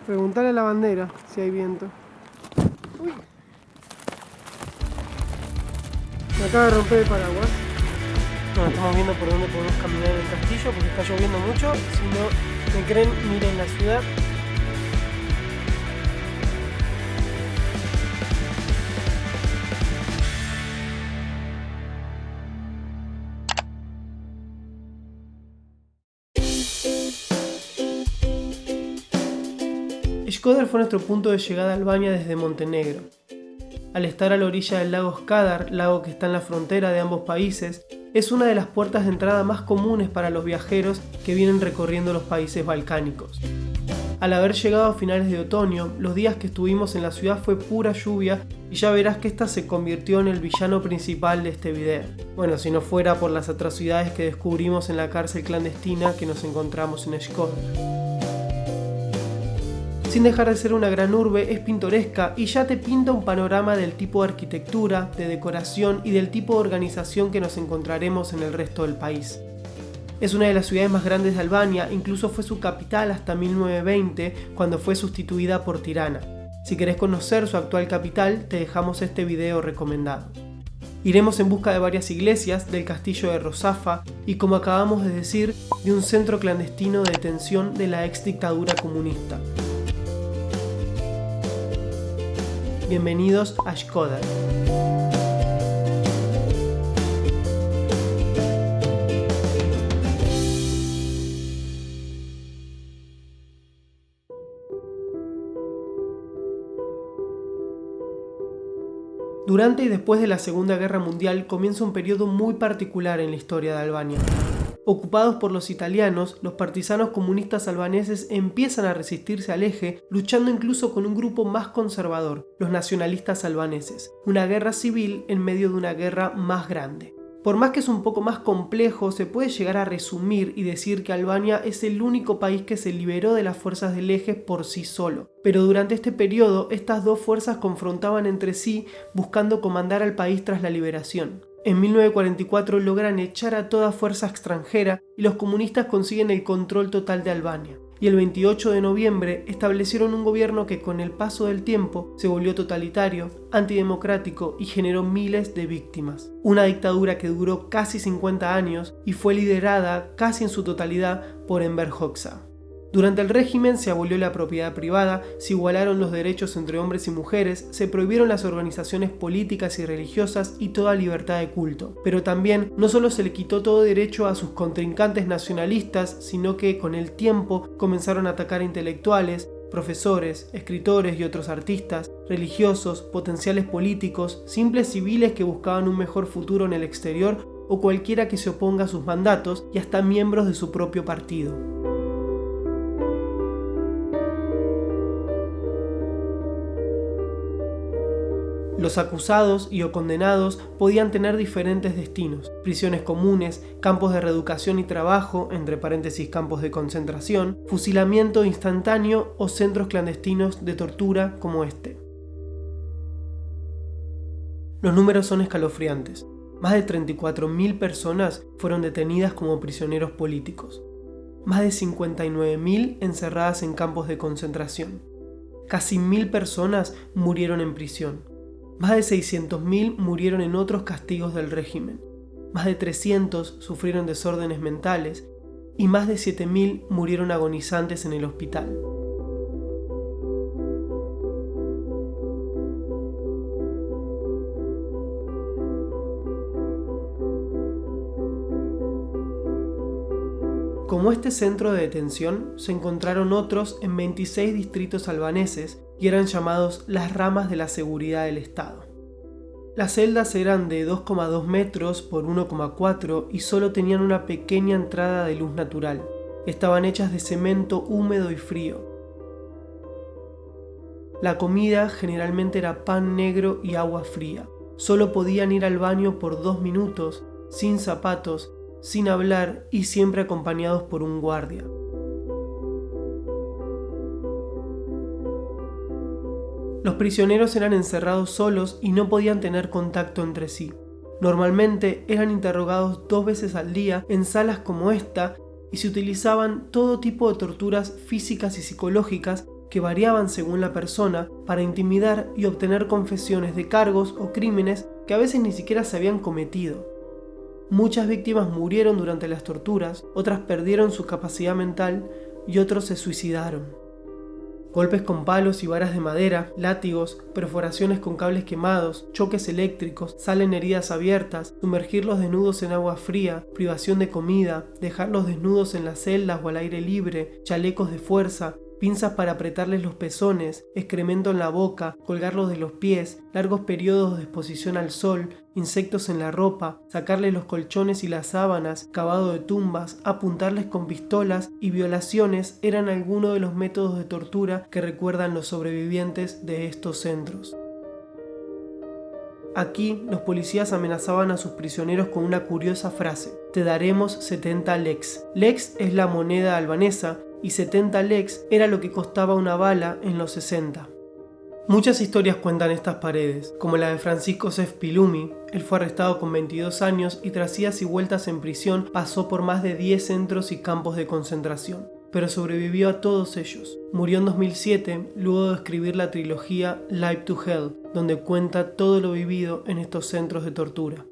Preguntale a la bandera si hay viento. Uy. Me acaba de romper el paraguas. Bueno, estamos viendo por dónde podemos caminar en el castillo porque está lloviendo mucho. Si no me creen, miren la ciudad. Shkodër fue nuestro punto de llegada a Albania desde Montenegro. Al estar a la orilla del lago Skadar, lago que está en la frontera de ambos países, es una de las puertas de entrada más comunes para los viajeros que vienen recorriendo los países balcánicos. Al haber llegado a finales de otoño, los días que estuvimos en la ciudad fue pura lluvia y ya verás que esta se convirtió en el villano principal de este video. Bueno, si no fuera por las atrocidades que descubrimos en la cárcel clandestina que nos encontramos en Shkodër. Sin dejar de ser una gran urbe, es pintoresca y ya te pinta un panorama del tipo de arquitectura, de decoración y del tipo de organización que nos encontraremos en el resto del país. Es una de las ciudades más grandes de Albania, incluso fue su capital hasta 1920, cuando fue sustituida por Tirana. Si querés conocer su actual capital, te dejamos este video recomendado. Iremos en busca de varias iglesias, del castillo de Rozafa y, como acabamos de decir, de un centro clandestino de detención de la ex dictadura comunista. Bienvenidos a Shkodër. Durante y después de la Segunda Guerra Mundial comienza un periodo muy particular en la historia de Albania. Ocupados por los italianos, los partisanos comunistas albaneses empiezan a resistirse al eje, luchando incluso con un grupo más conservador, los nacionalistas albaneses. Una guerra civil en medio de una guerra más grande. Por más que es un poco más complejo, se puede llegar a resumir y decir que Albania es el único país que se liberó de las fuerzas del eje por sí solo. Pero durante este periodo, estas dos fuerzas confrontaban entre sí, buscando comandar al país tras la liberación. En 1944 logran echar a toda fuerza extranjera y los comunistas consiguen el control total de Albania. Y el 28 de noviembre establecieron un gobierno que con el paso del tiempo se volvió totalitario, antidemocrático y generó miles de víctimas. Una dictadura que duró casi 50 años y fue liderada casi en su totalidad por Enver Hoxha. Durante el régimen se abolió la propiedad privada, se igualaron los derechos entre hombres y mujeres, se prohibieron las organizaciones políticas y religiosas y toda libertad de culto. Pero también no solo se le quitó todo derecho a sus contrincantes nacionalistas, sino que con el tiempo comenzaron a atacar a intelectuales, profesores, escritores y otros artistas, religiosos, potenciales políticos, simples civiles que buscaban un mejor futuro en el exterior o cualquiera que se oponga a sus mandatos y hasta miembros de su propio partido. Los acusados y o condenados podían tener diferentes destinos: prisiones comunes, campos de reeducación y trabajo, entre paréntesis campos de concentración, fusilamiento instantáneo o centros clandestinos de tortura como este. Los números son escalofriantes. Más de 34.000 personas fueron detenidas como prisioneros políticos. Más de 59.000 encerradas en campos de concentración. Casi 1.000 personas murieron en prisión. Más de 600.000 murieron en otros castigos del régimen. Más de 300 sufrieron desórdenes mentales y más de 7.000 murieron agonizantes en el hospital. Como este centro de detención, se encontraron otros en 26 distritos albaneses y eran llamados las ramas de la seguridad del Estado. Las celdas eran de 2,2 metros por 1,4 y solo tenían una pequeña entrada de luz natural. Estaban hechas de cemento húmedo y frío. La comida generalmente era pan negro y agua fría. Solo podían ir al baño por 2 minutos, sin zapatos, sin hablar y siempre acompañados por un guardia. Los prisioneros eran encerrados solos y no podían tener contacto entre sí. Normalmente eran interrogados 2 veces al día en salas como esta y se utilizaban todo tipo de torturas físicas y psicológicas que variaban según la persona para intimidar y obtener confesiones de cargos o crímenes que a veces ni siquiera se habían cometido. Muchas víctimas murieron durante las torturas, otras perdieron su capacidad mental y otros se suicidaron. Golpes con palos y varas de madera, látigos, perforaciones con cables quemados, choques eléctricos, sal en heridas abiertas, sumergirlos desnudos en agua fría, privación de comida, dejarlos desnudos en las celdas o al aire libre, chalecos de fuerza, pinzas para apretarles los pezones, excremento en la boca, colgarlos de los pies, largos periodos de exposición al sol, insectos en la ropa, sacarles los colchones y las sábanas, cavado de tumbas, apuntarles con pistolas y violaciones eran algunos de los métodos de tortura que recuerdan los sobrevivientes de estos centros. Aquí, los policías amenazaban a sus prisioneros con una curiosa frase: te daremos 70 leks. Leks es la moneda albanesa y 70 leks era lo que costaba una bala en los 60. Muchas historias cuentan estas paredes, como la de Francisco Sefpilumi. Él fue arrestado con 22 años y tras idas y vueltas en prisión pasó por más de 10 centros y campos de concentración, pero sobrevivió a todos ellos. Murió en 2007 luego de escribir la trilogía Life to Hell, donde cuenta todo lo vivido en estos centros de tortura.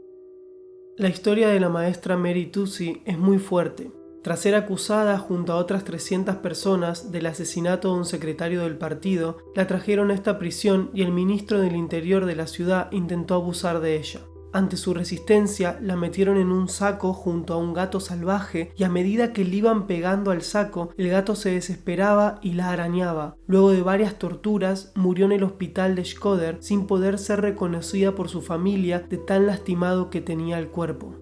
La historia de la maestra Mary Toosey es muy fuerte. Tras ser acusada junto a otras 300 personas del asesinato de un secretario del partido, la trajeron a esta prisión y el ministro del Interior de la ciudad intentó abusar de ella. Ante su resistencia, la metieron en un saco junto a un gato salvaje y a medida que le iban pegando al saco, el gato se desesperaba y la arañaba. Luego de varias torturas, murió en el hospital de Shkodër sin poder ser reconocida por su familia de tan lastimado que tenía el cuerpo.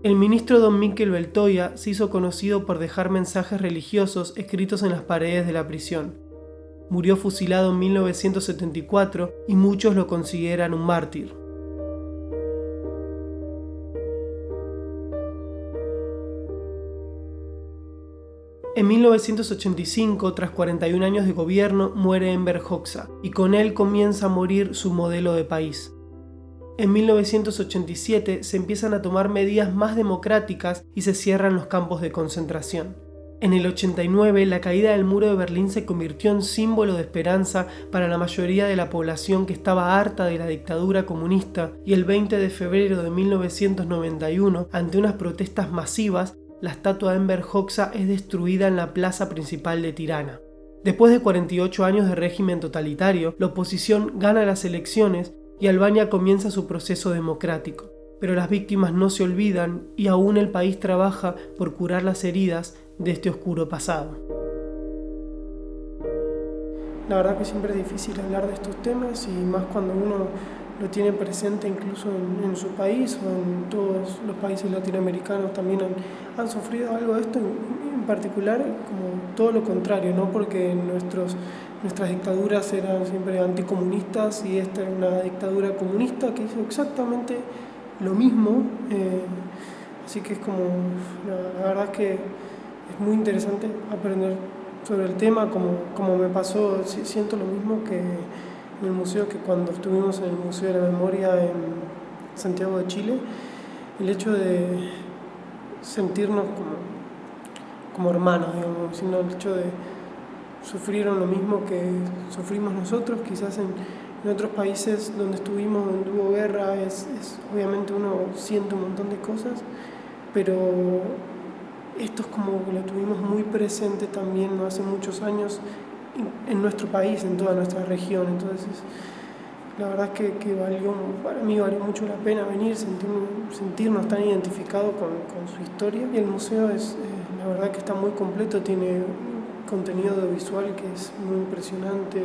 El ministro Don Mikel Beltoya se hizo conocido por dejar mensajes religiosos escritos en las paredes de la prisión. Murió fusilado en 1974 y muchos lo consideran un mártir. En 1985, tras 41 años de gobierno, muere Enver Hoxha y con él comienza a morir su modelo de país. En 1987 se empiezan a tomar medidas más democráticas y se cierran los campos de concentración. En el 89, la caída del muro de Berlín se convirtió en símbolo de esperanza para la mayoría de la población que estaba harta de la dictadura comunista, y el 20 de febrero de 1991, ante unas protestas masivas, la estatua de Enver Hoxha es destruida en la plaza principal de Tirana. Después de 48 años de régimen totalitario, la oposición gana las elecciones y Albania comienza su proceso democrático. Pero las víctimas no se olvidan y aún el país trabaja por curar las heridas de este oscuro pasado. La verdad que siempre es difícil hablar de estos temas y más cuando uno lo tiene presente incluso en su país o en todos los países latinoamericanos también han sufrido algo de esto, en particular como todo lo contrario, ¿no? Porque nuestras dictaduras eran siempre anticomunistas y esta era una dictadura comunista que hizo exactamente lo mismo, así que es como, la verdad es que es muy interesante aprender sobre el tema, como me pasó, siento lo mismo que en el museo, que cuando estuvimos en el Museo de la Memoria en Santiago de Chile, el hecho de sentirnos como hermanos, digamos, sino el hecho de sufrieron lo mismo que sufrimos nosotros, quizás en otros países donde estuvimos, donde hubo guerra, obviamente uno siente un montón de cosas, pero esto es como que lo tuvimos muy presente también no hace muchos años en nuestro país, en toda nuestra región. Entonces la verdad es que para mí valió mucho la pena venir, sentirnos tan identificados con su historia. Y el museo la verdad que está muy completo, tiene contenido audiovisual que es muy impresionante.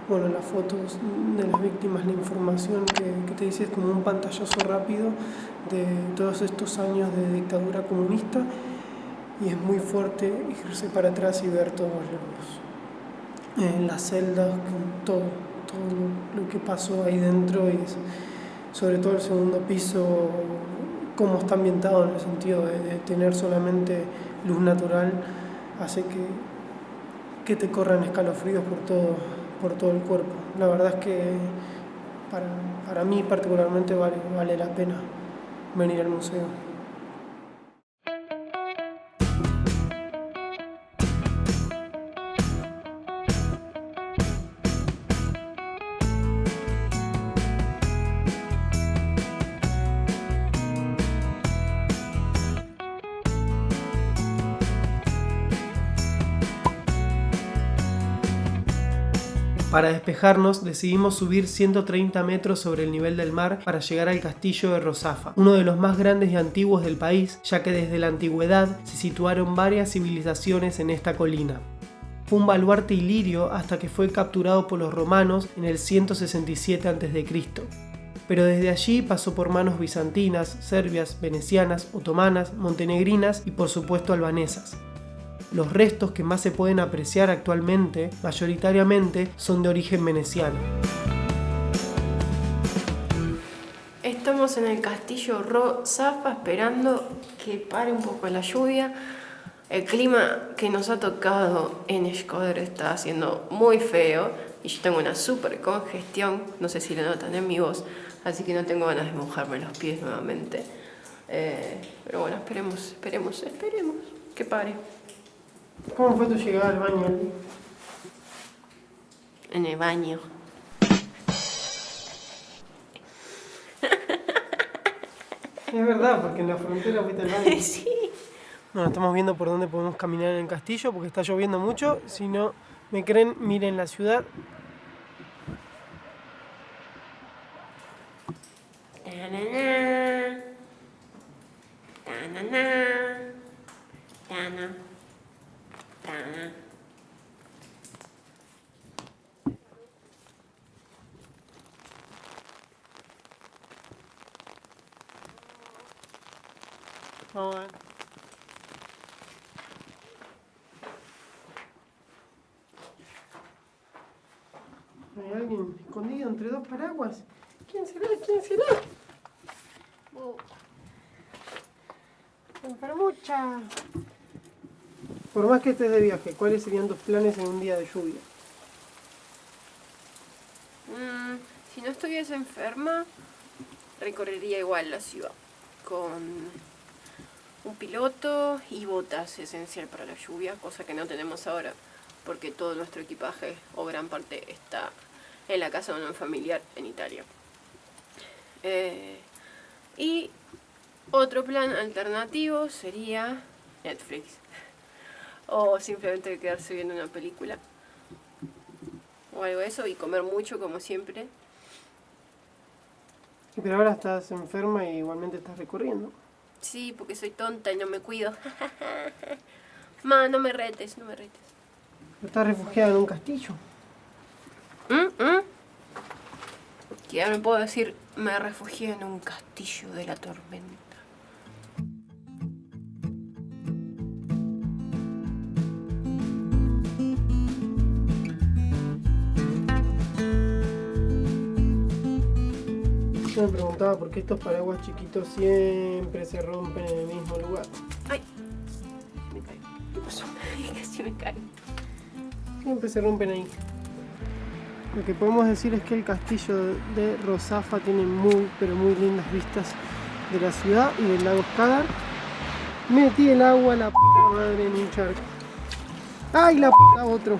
Bueno, las fotos de las víctimas, la información que te dice es como un pantallazo rápido de todos estos años de dictadura comunista, y es muy fuerte irse para atrás y ver todos las celdas, todo lo que pasó ahí dentro, y sobre todo el segundo piso, cómo está ambientado en el sentido de tener solamente luz natural, hace que te corran escalofríos por todo el cuerpo. La verdad es que para mí particularmente vale la pena venir al museo. Para despejarnos decidimos subir 130 metros sobre el nivel del mar para llegar al castillo de Rozafa, uno de los más grandes y antiguos del país, ya que desde la antigüedad se situaron varias civilizaciones en esta colina. Fue un baluarte ilirio hasta que fue capturado por los romanos en el 167 a.C. Pero desde allí pasó por manos bizantinas, serbias, venecianas, otomanas, montenegrinas y por supuesto albanesas. Los restos que más se pueden apreciar actualmente, mayoritariamente, son de origen veneciano. Estamos en el castillo Rozafa esperando que pare un poco la lluvia. El clima que nos ha tocado en Shkodër está haciendo muy feo y yo tengo una súper congestión, no sé si lo notan en mi voz, así que no tengo ganas de mojarme los pies nuevamente. Pero bueno, esperemos que pare. ¿Cómo fue tu llegada al baño, Ali? En el baño. Es verdad, porque en la frontera fuiste al baño. Sí. Bueno, estamos viendo por dónde podemos caminar en el castillo porque está lloviendo mucho. Si no me creen, miren la ciudad. Vamos a ver. Hay alguien escondido entre dos paraguas. ¿Quién será? ¿Quién será? Oh. Enfermucha. Por más que estés de viaje, ¿cuáles serían tus planes en un día de lluvia? Si no estuviese enferma, recorrería igual la ciudad con un piloto y botas, esencial para la lluvia, cosa que no tenemos ahora porque todo nuestro equipaje o gran parte está en la casa de un familiar en Italia. Y otro plan alternativo sería Netflix o simplemente quedarse viendo una película o algo de eso y comer mucho como siempre. Pero ahora estás enferma y igualmente estás recorriendo. Sí, porque soy tonta y no me cuido. Ma, no me retes. Estás refugiada en un castillo. Que ahora me puedo decir, me refugié en un castillo de la tormenta. Yo me preguntaba por qué estos paraguas chiquitos siempre se rompen en el mismo lugar. Ay, me caí. ¿Qué pasó? Casi me caí. Siempre se rompen ahí. Lo que podemos decir es que el castillo de Rozafa tiene muy, pero muy lindas vistas de la ciudad y del lago Skadar. Metí el agua, la p*** madre, en un charco. ¡Ay, la p***! Otro.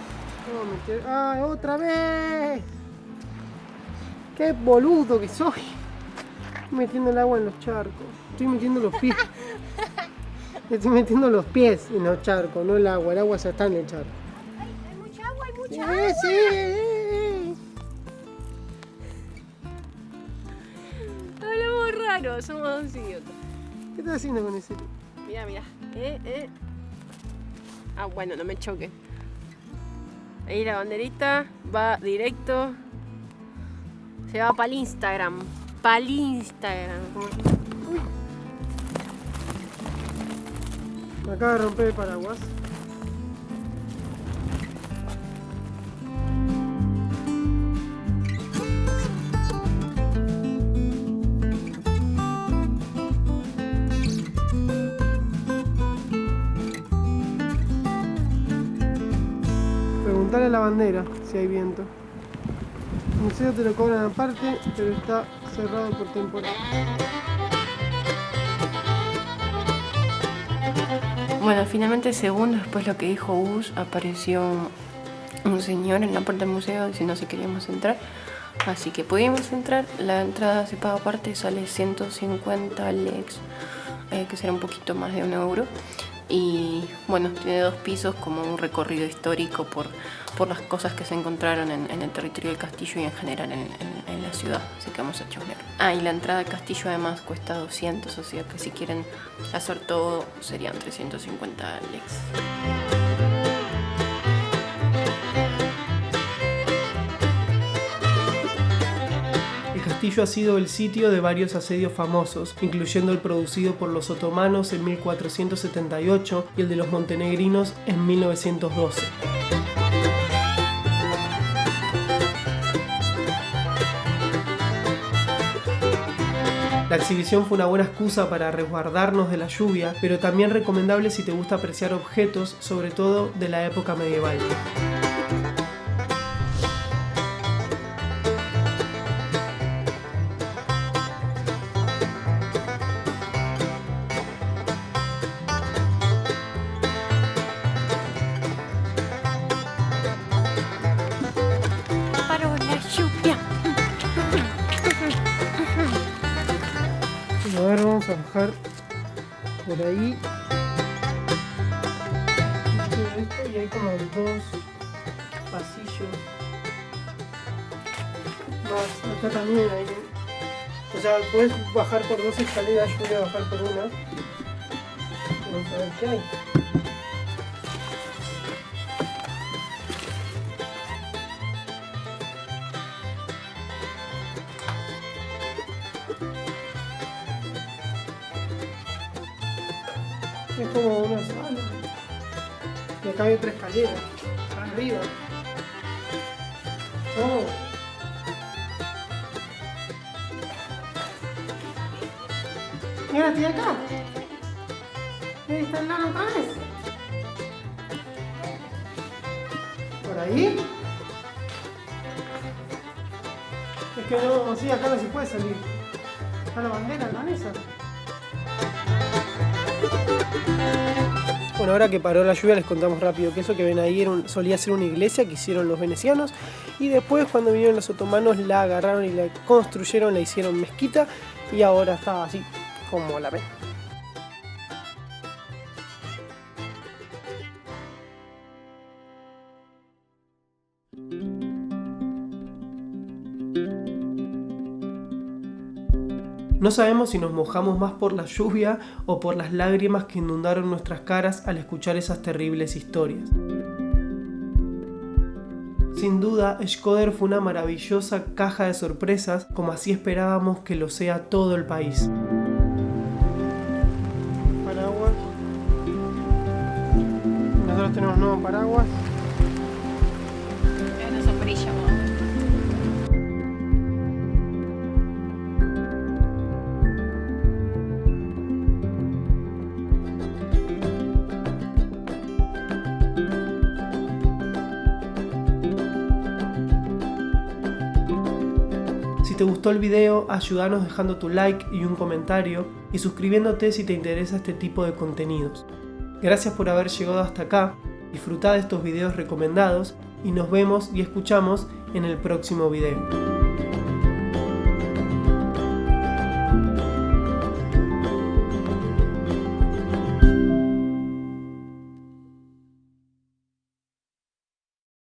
¡Ay, otra vez! ¡Qué boludo que soy! Estoy metiendo el agua en los charcos. Estoy metiendo los pies. Estoy metiendo los pies en los charcos, no el agua. El agua ya está en el charco. Hay mucha agua. Sí. Hablamos raro, somos dos idiotas. ¿Qué estás haciendo con ese? Mira. Ah, bueno, no me choque. Ahí la banderita va directo. Se va para el Instagram. Uy. Me acaba de romper el paraguas. Preguntale a la bandera si hay viento. El museo te lo cobran aparte, pero está cerrado por temporada. Bueno, finalmente, según después lo que dijo Gus, apareció un señor en la puerta del museo diciendo si queríamos entrar. Así que pudimos entrar. La entrada se paga aparte, sale 150 lex, que será un poquito más de €1. Y bueno, tiene 2 pisos, como un recorrido histórico por las cosas que se encontraron en el territorio del castillo y en general en la ciudad. Así que vamos a chusmear. Y la entrada al castillo además cuesta 200, o sea que si quieren hacer todo serían 350 lex. El castillo ha sido el sitio de varios asedios famosos, incluyendo el producido por los otomanos en 1478 y el de los montenegrinos en 1912. La exhibición fue una buena excusa para resguardarnos de la lluvia, pero también recomendable si te gusta apreciar objetos, sobre todo de la época medieval. Paró la lluvia. Ahora vamos a bajar por ahí. Esto, y hay como 2 pasillos. Más, acá también hay. O sea, puedes bajar por 2 escaleras, yo voy a bajar por una. Vamos a ver qué hay. Es como una sala. Y acá hay otra escalera. Arriba. Oh. Y ahora estoy acá. Ahí está el lado otra vez. Por ahí. Es que no, sí, acá no se puede salir. Está la bandera, la mesa. Bueno, ahora que paró la lluvia les contamos rápido que eso que ven ahí solía ser una iglesia que hicieron los venecianos y después cuando vinieron los otomanos la agarraron y la construyeron, la hicieron mezquita y ahora está así como la ven. No sabemos si nos mojamos más por la lluvia o por las lágrimas que inundaron nuestras caras al escuchar esas terribles historias. Sin duda, Shkodër fue una maravillosa caja de sorpresas, como así esperábamos que lo sea todo el país. Paraguas. Nosotros tenemos nuevo paraguas. Es una sombrilla, ¿no? Si te gustó el video, ayúdanos dejando tu like y un comentario y suscribiéndote si te interesa este tipo de contenidos. Gracias por haber llegado hasta acá, disfrutad de estos videos recomendados y nos vemos y escuchamos en el próximo video.